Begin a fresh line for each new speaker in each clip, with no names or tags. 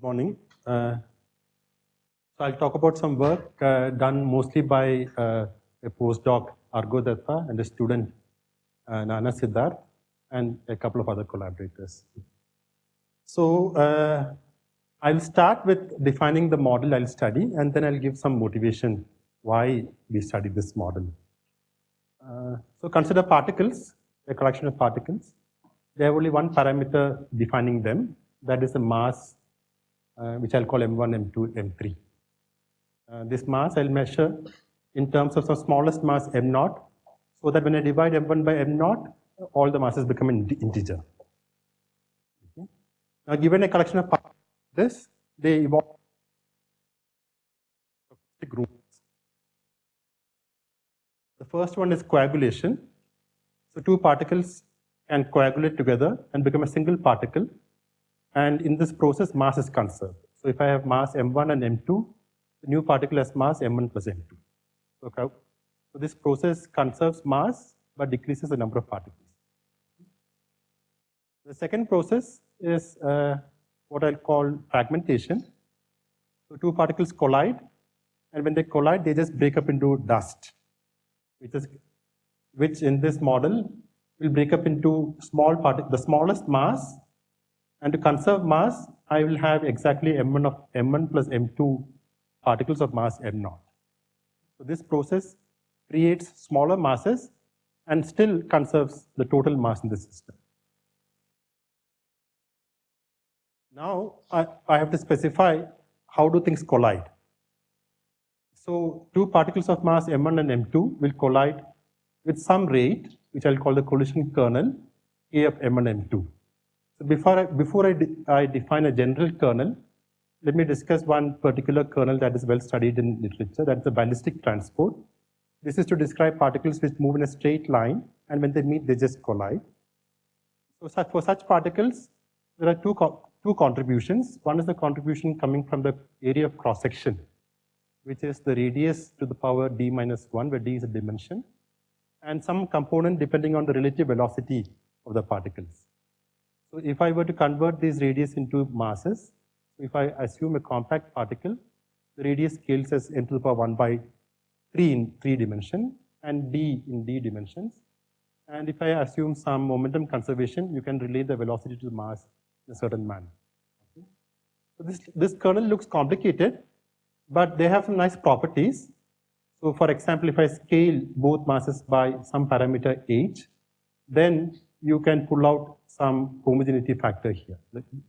Good morning. So I'll talk about some work done mostly by a postdoc, Argo Datta, and a student, Nana Siddharth, and a couple of other collaborators. So I'll start with defining the model I'll study, and then I'll give some motivation why we study this model. So consider particles, a collection of particles. They have only one parameter defining them, that is the mass, which I'll call M1, M2, M3. This mass I'll measure in terms of the smallest mass M0, so that when I divide M1 by M0, all the masses become an integer. Okay. Now, given a collection of particles, they evolve groups. The first one is coagulation. So two particles can coagulate together and become a single particle. And in this process, mass is conserved. So if I have mass M1 and M2, the new particle has mass M1 plus M2. So this process conserves mass but decreases the number of particles. The second process is what I'll call fragmentation. So two particles collide, and when they collide, they just break up into dust, which in this model will break up into small particles, the smallest mass. And to conserve mass, I will have exactly M1 plus M2 particles of mass M0. So this process creates smaller masses and still conserves the total mass in the system. Now I have to specify how do things collide. So two particles of mass M1 and M2 will collide with some rate, which I'll call the collision kernel, K of M1 and M2. So before I define a general kernel, let me discuss one particular kernel that is well studied in literature, that's the ballistic transport. This is to describe particles which move in a straight line, and when they meet, they just collide. So for such particles, there are two contributions. One is the contribution coming from the area of cross-section, which is the radius to the power d minus 1, where d is a dimension, and some component depending on the relative velocity of the particles. So if I were to convert these radius into masses, if I assume a compact particle, the radius scales as n to the power 1 by 3 in 3 dimensions and d in d dimensions. And if I assume some momentum conservation, you can relate the velocity to the mass in a certain manner. Okay. So this kernel looks complicated, but they have some nice properties. So for example, if I scale both masses by some parameter h, then you can pull out some homogeneity factor here.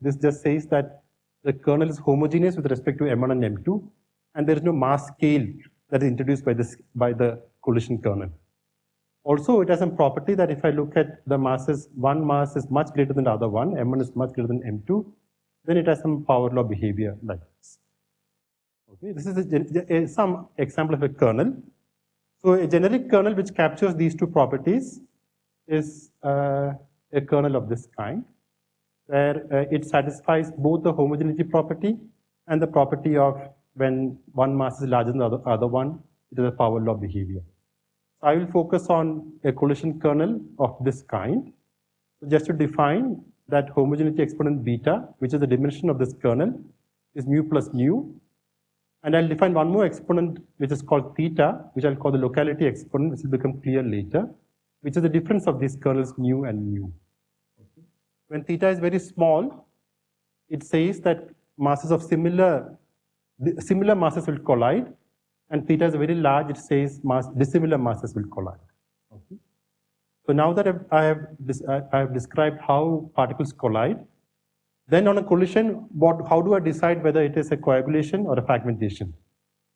This just says that the kernel is homogeneous with respect to M1 and M2, and there is no mass scale that is introduced by the collision kernel. Also, it has some property that if I look at the masses, one mass is much greater than the other one, M1 is much greater than M2, then it has some power law behavior like this. Okay, this is some example of a kernel. So a generic kernel which captures these two properties is a kernel of this kind, where it satisfies both the homogeneity property and the property of when one mass is larger than the other one, it is a power law behavior. So I will focus on a collision kernel of this kind. So just to define that homogeneity exponent beta, which is the dimension of this kernel, is mu plus mu. And I'll define one more exponent which is called theta, which I'll call the locality exponent, which will become clear later, which is the difference of these kernels mu and mu. Okay. When theta is very small, it says that masses of similar masses will collide, and theta is very large, it says dissimilar masses will collide. Okay. So now that I have described how particles collide, then on a collision, how do I decide whether it is a coagulation or a fragmentation?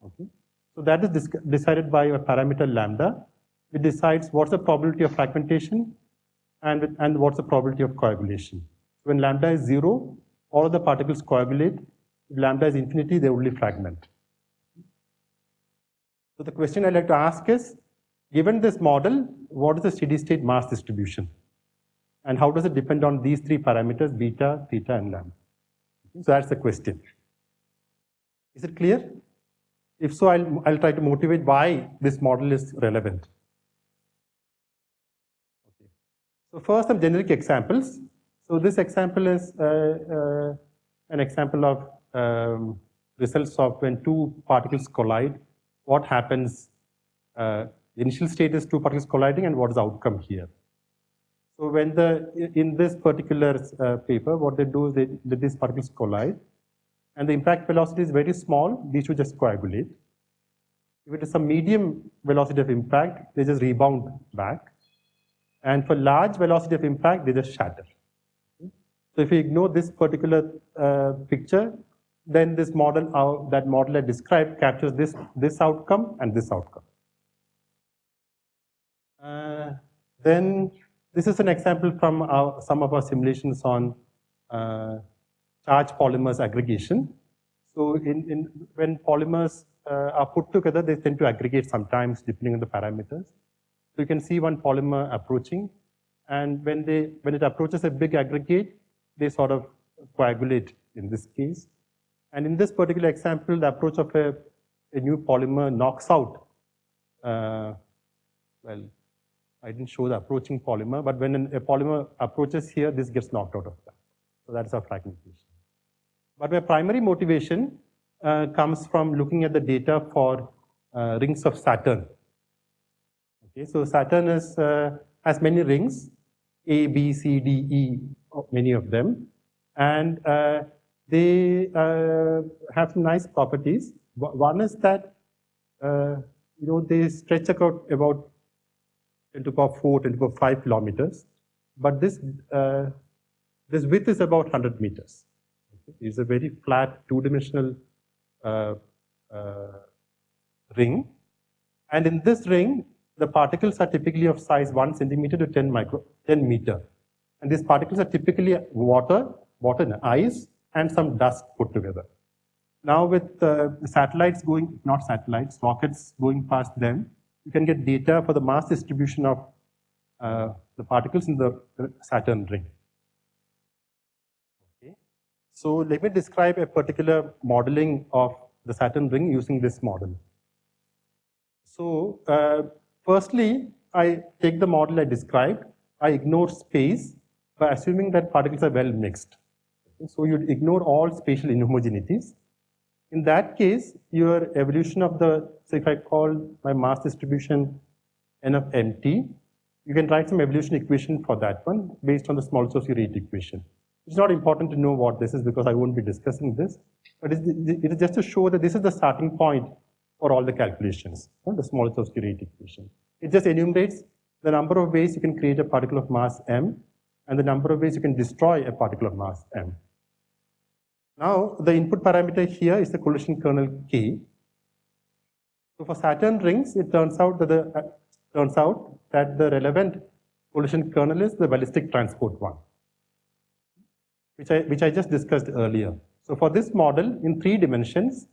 Okay. So that is decided by a parameter lambda. It decides what's the probability of fragmentation and what's the probability of coagulation. When lambda is 0, all of the particles coagulate. If lambda is infinity, they only fragment. So the question I'd like to ask is, given this model, what is the steady state mass distribution? And how does it depend on these three parameters, beta, theta, and lambda? So that's the question. Is it clear? If so, I'll try to motivate why this model is relevant. Okay. So first, some generic examples. So this example is an example of results of when two particles collide, what happens, the initial state is two particles colliding and what is the outcome here. So when in this particular paper, what they do is they let these particles collide and the impact velocity is very small, these should just coagulate. If it is a medium velocity of impact, they just rebound back. And for large velocity of impact, they just shatter. So if you ignore this particular picture, then this model, that model I described, captures this outcome and this outcome. Then this is an example from some of our simulations on charged polymers aggregation. So when polymers are put together, they tend to aggregate sometimes depending on the parameters. So you can see one polymer approaching, and when it approaches a big aggregate, they sort of coagulate in this case. And in this particular example, the approach of a new polymer knocks out, well, I didn't show the approaching polymer, but when a polymer approaches here, this gets knocked out of that. So that's our fragmentation. But my primary motivation comes from looking at the data for rings of Saturn. Okay, so Saturn has many rings, A, B, C, D, E, many of them, and they have some nice properties. One is that they stretch out about 10 to the power 4, 10 to the power 5 kilometers, but this width is about 100 meters. Okay? It's a very flat two-dimensional ring, and in this ring, the particles are typically of size 1 centimeter to 10 meter. And these particles are typically water and ice, and some dust put together. Now with satellites going, not satellites, rockets going past them, you can get data for the mass distribution of the particles in the Saturn ring. Okay. So let me describe a particular modeling of the Saturn ring using this model. So firstly, I take the model I described, I ignore space by assuming that particles are well mixed. So you'd ignore all spatial inhomogeneities. In that case, your evolution of so if I call my mass distribution n of mt, you can write some evolution equation for that one based on the Smoltowski rate equation. It's not important to know what this is because I won't be discussing this, but it is just to show that this is the starting point for all the calculations, the Smoltowski rate equation. It just enumerates the number of ways you can create a particle of mass m and the number of ways you can destroy a particle of mass m. Now, the input parameter here is the collision kernel K. So for Saturn rings, it turns out that the relevant collision kernel is the ballistic transport one, which I just discussed earlier. So for this model, in 3 dimensions,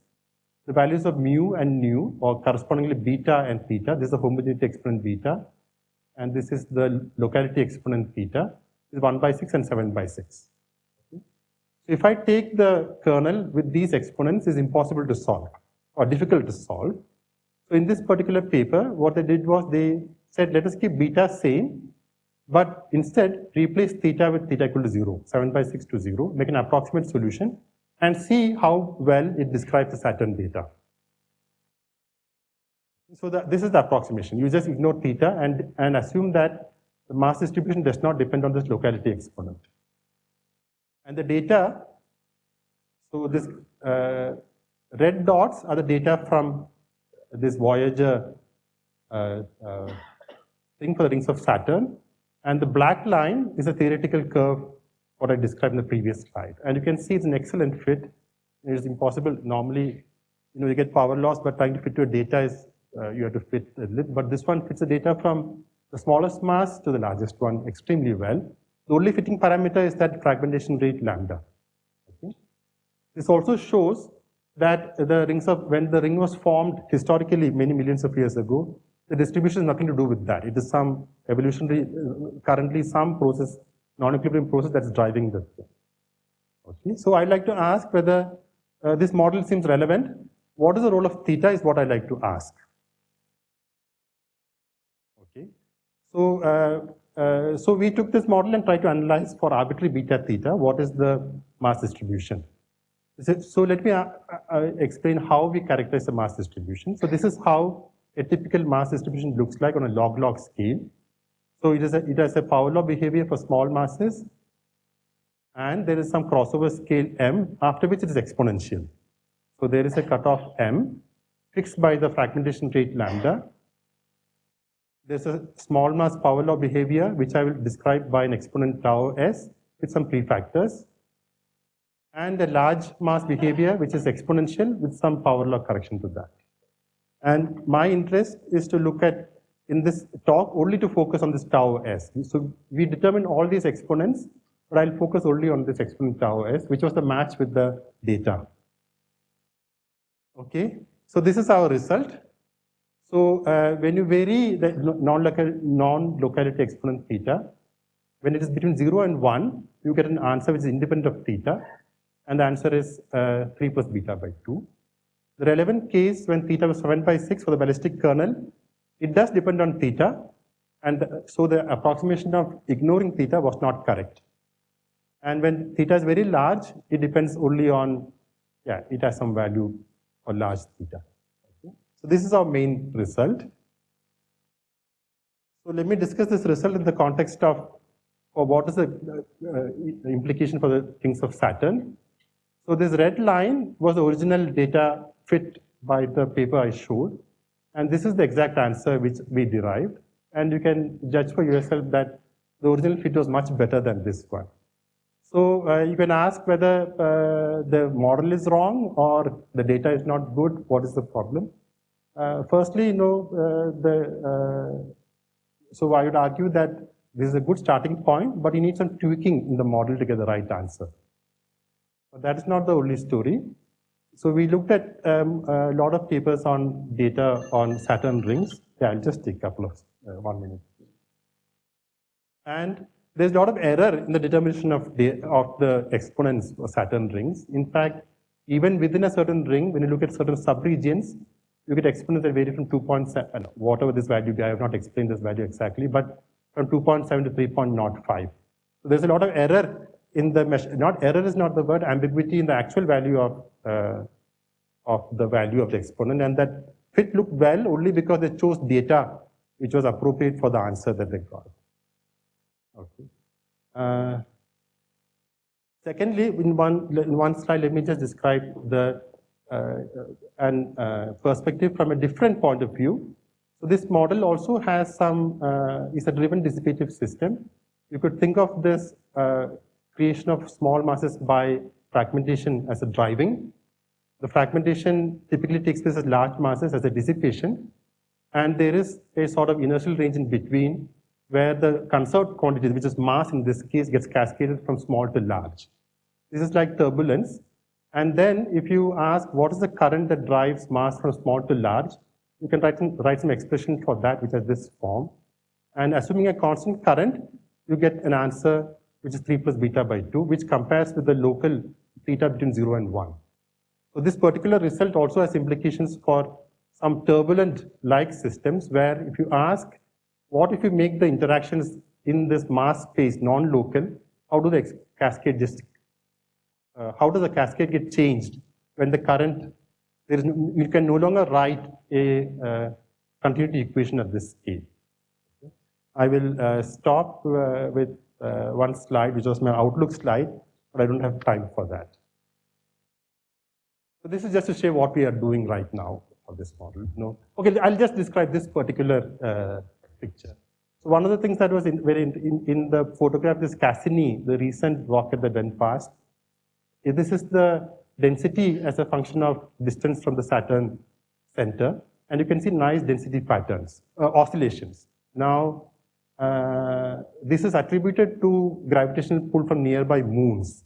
the values of mu and nu, or correspondingly beta and theta, this is the homogeneity exponent beta, and this is the locality exponent theta, is 1/6 and 7/6. If I take the kernel with these exponents, it's impossible to solve or difficult to solve. So in this particular paper, what they did was they said, let us keep beta same, but instead replace theta with theta equal to 0, 7/6 to 0, make an approximate solution, and see how well it describes the Saturn data. So this is the approximation. You just ignore theta and assume that the mass distribution does not depend on this locality exponent. And the data, so this red dots are the data from this Voyager thing for the rings of Saturn, and the black line is a theoretical curve, what I described in the previous slide. And you can see it's an excellent fit. It is impossible. Normally, you get power loss, but trying to fit your data is, you have to fit a little, but this one fits the data from the smallest mass to the largest one extremely well. The only fitting parameter is that fragmentation rate lambda. Okay. This also shows that when the ring was formed historically many millions of years ago, the distribution has nothing to do with that. It is some evolutionary, currently some process, non-equilibrium process that's driving this thing. Okay. So I'd like to ask whether this model seems relevant. What is the role of theta is what I'd like to ask. Okay. So we took this model and tried to analyze for arbitrary beta theta, what is the mass distribution. So let me explain how we characterize the mass distribution. So this is how a typical mass distribution looks like on a log-log scale. So it has a power law behavior for small masses, and there is some crossover scale m, after which it is exponential. So there is a cutoff m fixed by the fragmentation rate lambda. There's a small mass power law behavior, which I will describe by an exponent tau s with some prefactors, and a large mass behavior, which is exponential with some power law correction to that. And my interest is to look at, in this talk, only to focus on this tau s. So we determine all these exponents, but I'll focus only on this exponent tau s, which was the match with the data. Okay, so this is our result. So when you vary the non-locality exponent theta, when it is between 0 and 1, you get an answer which is independent of theta, and the answer is 3 plus beta by 2. The relevant case when theta was 7 by 6 for the ballistic kernel, it does depend on theta, and so the approximation of ignoring theta was not correct. And when theta is very large, it depends only on, it has some value for large theta. Okay. So this is our main result. So let me discuss this result in the context of what is the implication for the things of Saturn. So this red line was the original data fit by the paper I showed, and this is the exact answer which we derived. And you can judge for yourself that the original fit was much better than this one. So you can ask whether the model is wrong or the data is not good. What is the problem? Firstly, so I would argue that this is a good starting point, but you need some tweaking in the model to get the right answer. But that is not the only story. So we looked at a lot of papers on data on Saturn rings. I'll just take a couple of 1 minute. And there's a lot of error in the determination of the exponents of Saturn rings. In fact, even within a certain ring, when you look at certain subregions, you get exponents that vary from 2.7, whatever this value, I have not explained this value exactly, but from 2.7 to 3.05. So there's a lot of error in the measure. Not error is not the word, ambiguity in the actual value of the value of the exponent, and that fit looked well only because they chose data which was appropriate for the answer that they got. Okay. Secondly, in one slide, let me just describe the perspective from a different point of view. So this model also has some, is a driven dissipative system. You could think of this creation of small masses by fragmentation as a driving. The fragmentation typically takes place as large masses as a dissipation, and there is a sort of inertial range in between where the conserved quantity, which is mass in this case, gets cascaded from small to large. This is like turbulence. And then if you ask what is the current that drives mass from small to large, you can write some expression for that, which has this form. And assuming a constant current, you get an answer which is 3 plus beta by 2, which compares with the local theta between 0 and 1. So this particular result also has implications for some turbulent-like systems, where if you ask, what if you make the interactions in this mass space non-local, how do the cascade just, how does the cascade get changed when the current, you can no longer write a continuity equation at this scale. I will stop with one slide, which was my outlook slide, but I don't have time for that. So this is just to show what we are doing right now for this model. Okay, I'll just describe this particular picture. So one of the things that was in the photograph is Cassini, the recent rocket that went past. This is the density as a function of distance from the Saturn center, and you can see nice density patterns, oscillations. Now, this is attributed to gravitational pull from nearby moons.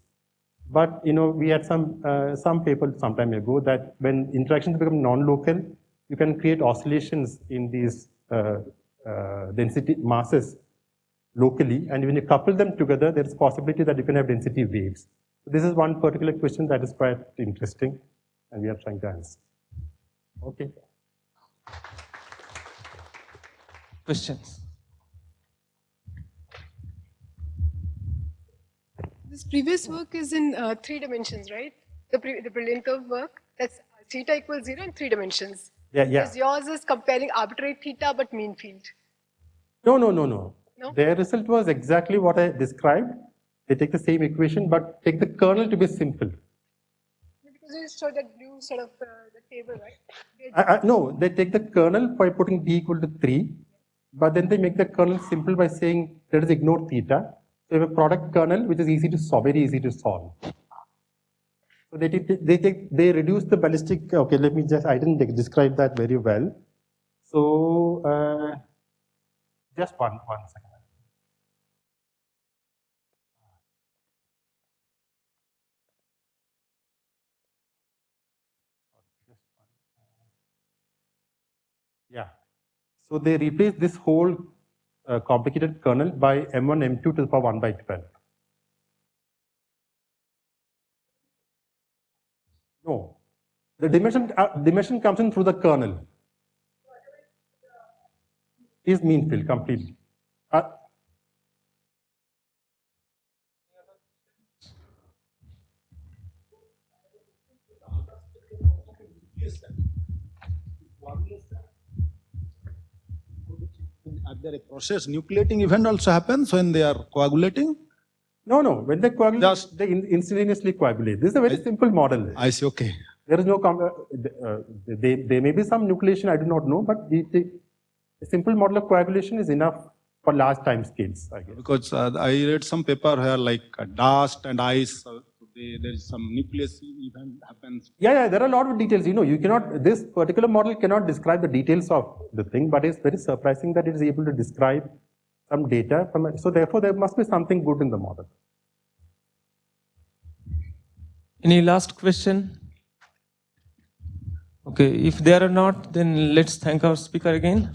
But we had some paper some time ago that when interactions become non-local, you can create oscillations in these density masses locally, and when you couple them together, there is possibility that you can have density waves. So this is one particular question that is quite interesting, and we are trying to answer. Okay.
Questions?
This previous work is in 3 dimensions, right? the brilliant curve work? That's theta equals 0 in 3 dimensions.
Yeah.
Because yours is comparing arbitrary theta but mean field.
No.
No?
Their result was exactly what I described. They take the same equation, but take the kernel to be simple.
Because you showed that blue sort of the table, right?
No, they take the kernel by putting d equal to 3, but then they make the kernel simple by saying, let us ignore theta. So you have a product kernel which is easy to solve, very easy to solve. So they reduce the ballistic. Okay, let me just. I didn't describe that very well. So just one second. Yeah. So they replace this whole complicated kernel by m1, m2 to the power 1 by 12. No, the dimension comes in through the kernel. Is mean field completely.
Are there a process nucleating event also happens when they are coagulating?
No. When they coagulate, they instantaneously coagulate. This is a very simple model.
I see. Okay.
There is no. There may be some nucleation. I do not know, but a simple model of coagulation is enough for large time scales, I guess.
Because I read some paper here like dust and ice. There is some nucleus event happens.
Yeah. There are a lot of details. You cannot. This particular model cannot describe the details of the thing, but it's very surprising that it is able to describe some data from it. So therefore, there must be something good in the model.
Any last question? Okay, if there are not, then let's thank our speaker again.